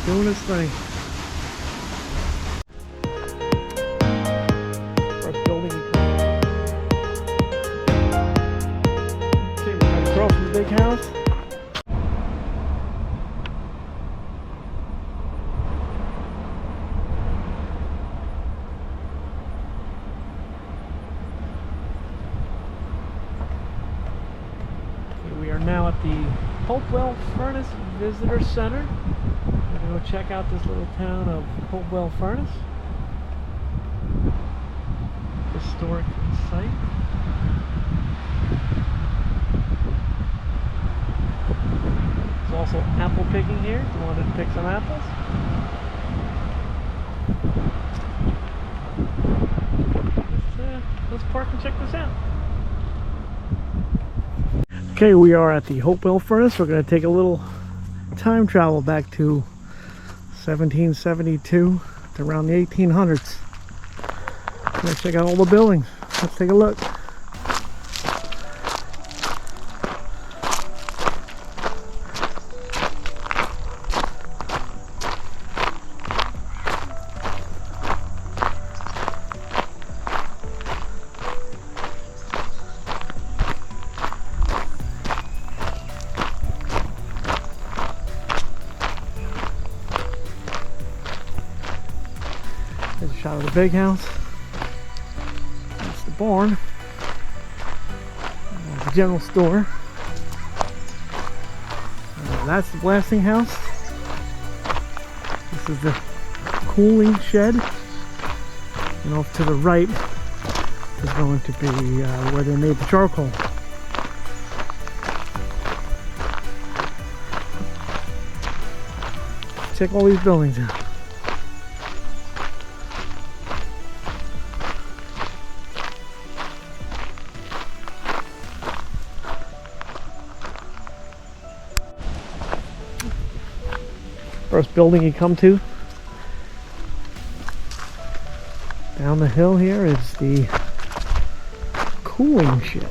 doing its thing. First building you come. Okay, we're going to cross from the big house. We are now at the Hopewell Furnace Visitor Center. We're going to go check out this little town of Hopewell Furnace. Historic site. There's also apple picking here if you wanted to pick some apples. Let's park and check this out. Okay, we are at the Hopewell Furnace. We're going to take a little time travel back to 1772 to around the 1800s. We're going to check out all the buildings. Let's take a look. There's a shot of the big house. That's the barn. The general store. That's the blasting house. This is the cooling shed. And off to the right is going to be where they made the charcoal. Check all these buildings out. First building you come to down the hill here is the cooling shed.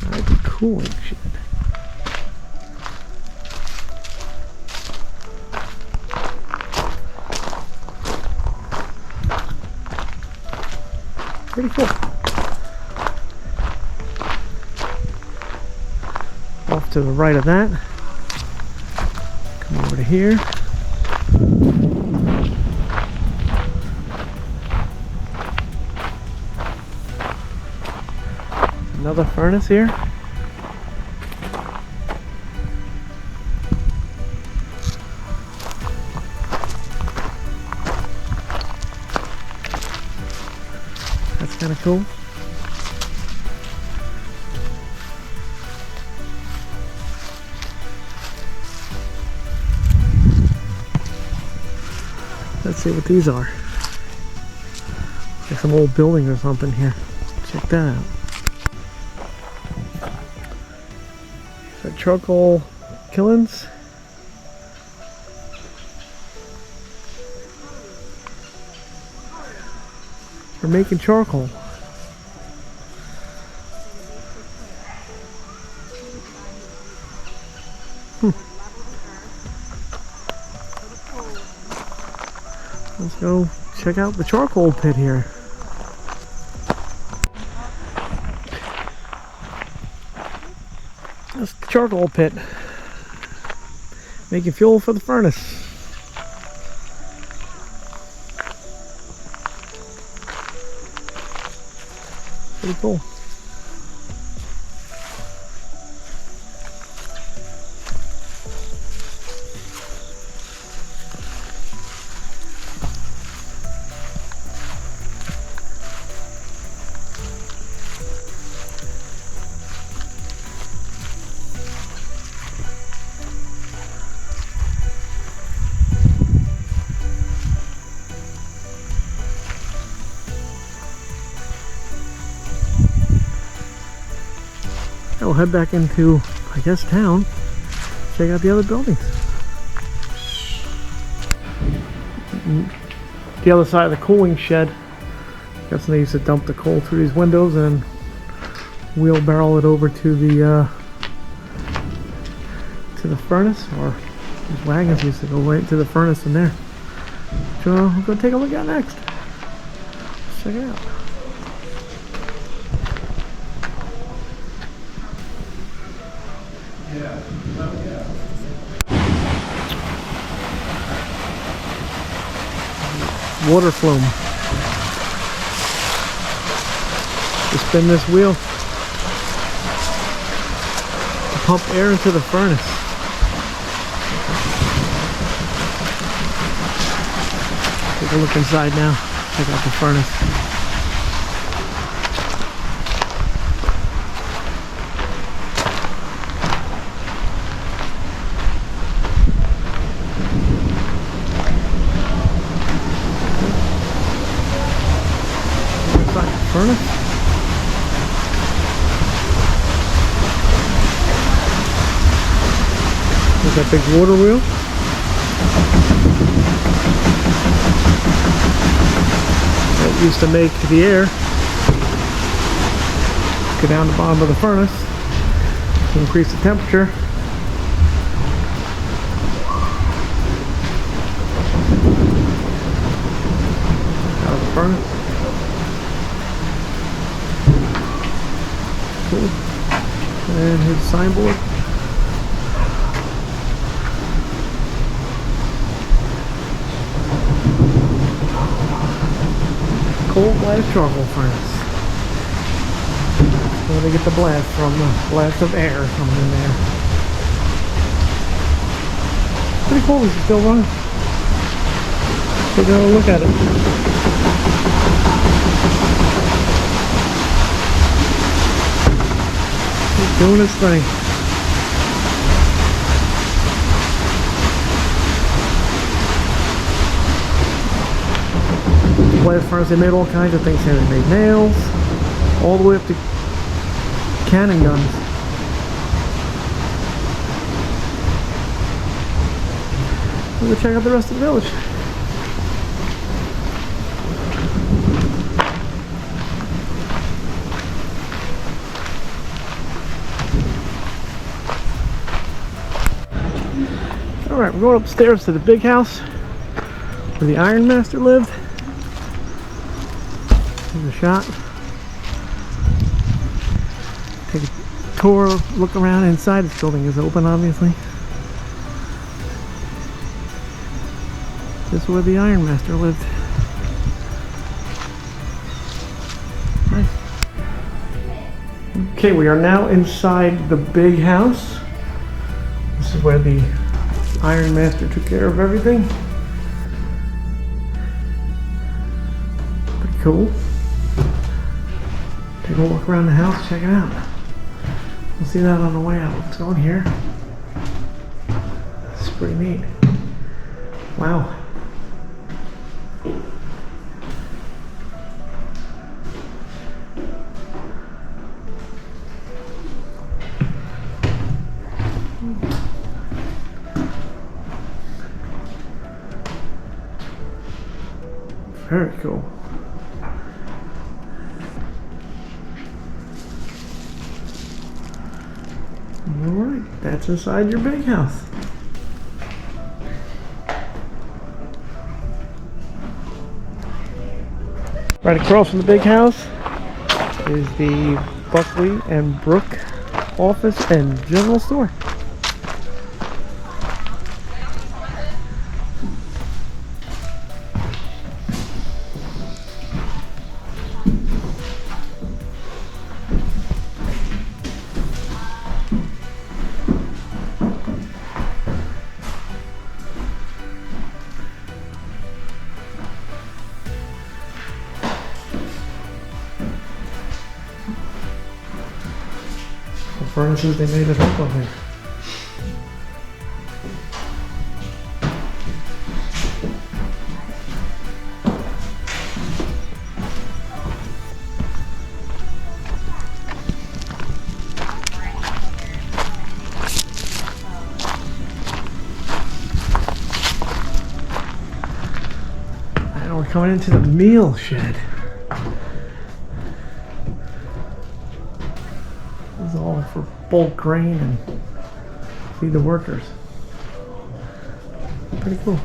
Alright, the cooling shed. Pretty cool. Off to the right of that. Come over to here. Another furnace here. That's kind of cool. Let's see what these are. Like some old building or something here. Check that out. So charcoal kilns. For making charcoal. Let's go check out the charcoal pit here. That's the charcoal pit. Making fuel for the furnace. Pretty cool. We'll head back into, I guess, town. check out the other buildings. The other side of the cooling shed, guess they used to dump the coal through these windows and wheelbarrow it over to the furnace, or these wagons used to go right to the furnace in there. So we're gonna take a look at next. Let's check it out. Water flume. You spin this wheel to pump air into the furnace. Take a look inside now. Check out the furnace. Furnace. There's that big water wheel. That used to make the air go down the bottom of the furnace to increase the temperature. Out of the furnace. And here's the signboard. Coal blast charcoal furnace. Where they get the blast from, the blast of air coming in there. Pretty cool, this is still running. Take a look at it. Doing its thing. Blast furnace, they made all kinds of things here. They made nails, all the way up to cannon guns. We're gonna check out the rest of the village. Alright, we're going upstairs to the big house where the ironmaster lived. Here's a shot. Take a tour, look around inside. This building is open, obviously. This is where the ironmaster lived. Nice. Okay, we are now inside the big house. This is where the ironmaster took care of everything. Pretty cool. Take a look around the house, check it out. We'll see that on the way out. Let's go in here. This is pretty neat. Wow. Very cool. Alright, that's inside your big house. Right across from the big house is the Buckley and Brook office and general store. Furnaces they made at Hopewell here. coming into the meal shed. This is all for bulk grain and feed the workers. Pretty cool.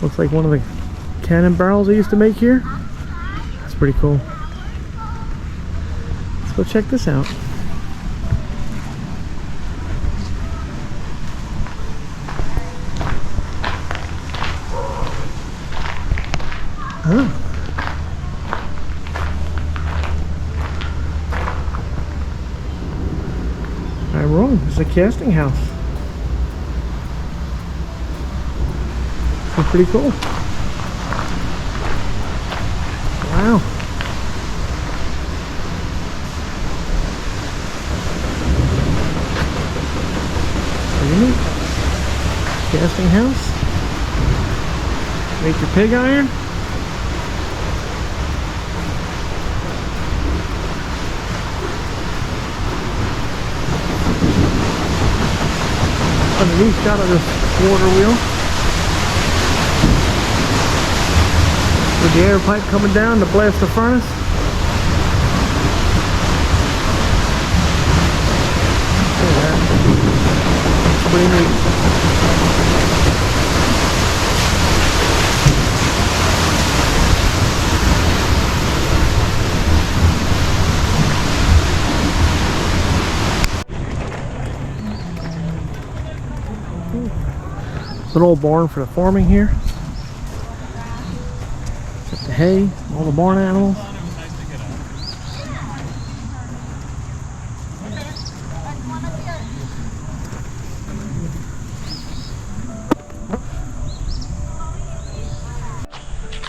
Looks like one of the cannon barrels they used to make here. That's pretty cool. Let's go check this out. Huh. I'm wrong. It's a casting house. That's pretty cool. Wow. Pretty neat. Casting house. Make your pig iron. Underneath shot of this water wheel with the air pipe coming down to blast the furnace. Look at that. It's pretty neat. It's an old barn for the farming here. Got the hay, all the barn animals.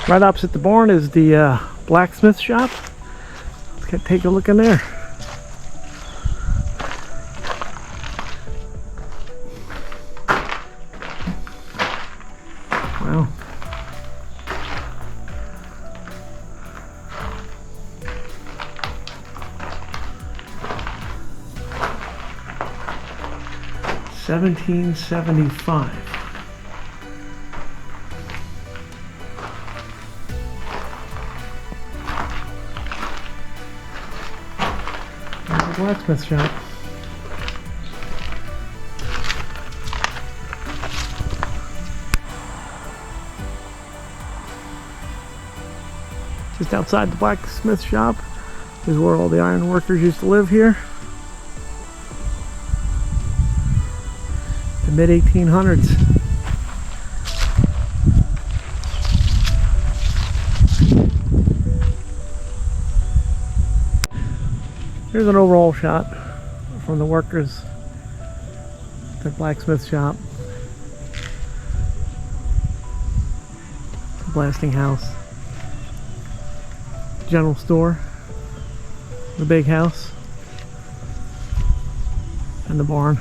Right opposite the barn is the blacksmith shop. Let's take a look in there. Wow. $17.75. There's the blacksmith shop. Just outside the blacksmith shop is where all the iron workers used to live here. The mid-1800s. Here's an overall shot from the workers at the blacksmith shop. The blasting house. General store, the big house, and the barn.